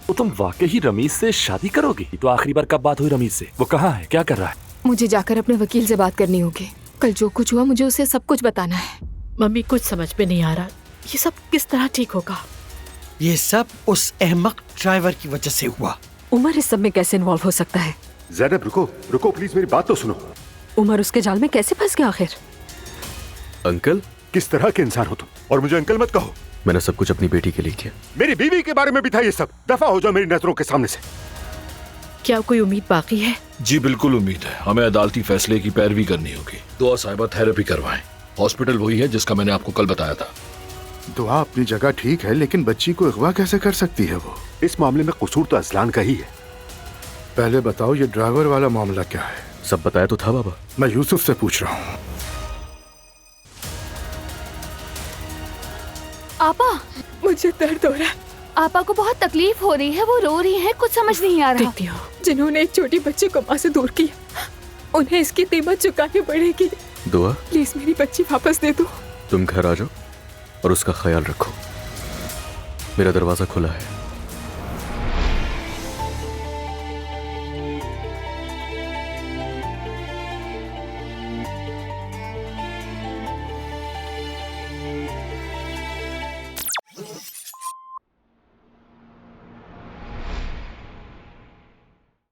तो तुम वाकई ही रमीज से शादी करोगी? तो आखिरी बार कब बात हुई रमीज से? वो कहाँ है, क्या कर रहा है? मुझे जाकर अपने वकील से बात करनी होगी। कल जो कुछ हुआ मुझे उसे सब कुछ बताना है। मम्मी कुछ समझ में नहीं आ रहा, ये सब किस तरह ठीक होगा? ये सब उस अहमक ड्राइवर की वजह से हुआ। उमर इस सब में कैसे इन्वॉल्व हो सकता है? ज़ैनब रुको रुको प्लीज, मेरी बात तो सुनो। उमर उसके जाल में कैसे फंस गया आखिर? अंकल, किस तरह के इंसान हो तुम? और मुझे अंकल मत कहो। मैंने सब कुछ अपनी बेटी के लिए किया। मेरी बीवी के बारे में भी था ये सब। दफा हो जाओ मेरी नजरों के सामने से। क्या कोई उम्मीद बाकी है? जी बिल्कुल उम्मीद है। हमें अदालती फैसले की पैरवी करनी होगी। दुआ साहिबा थेरेपी करवाएं। हॉस्पिटल वही है जिसका मैंने आपको कल बताया था। दुआ अपनी जगह ठीक है, लेकिन बच्ची को अगवा कैसे कर सकती है वो? इस मामले में कसूर तो अजलान का ही है। पहले बताओ ये ड्राइवर वाला मामला क्या है? सब बताया तो था बाबा। मैं यूसुफ से पूछ रहा हूँ। आपा, मुझे दर्द हो रहा है। आपा को बहुत तकलीफ हो रही है, वो रो रही है, कुछ समझ नहीं आ रहा। देखती हो, जिन्होंने एक छोटी बच्ची को माँ से दूर किया, उन्हें इसकी कीमत चुकानी पड़ेगी। दुआ, प्लीज मेरी बच्ची वापस दे दो। तुम घर आ जाओ और उसका ख्याल रखो। मेरा दरवाजा खुला है।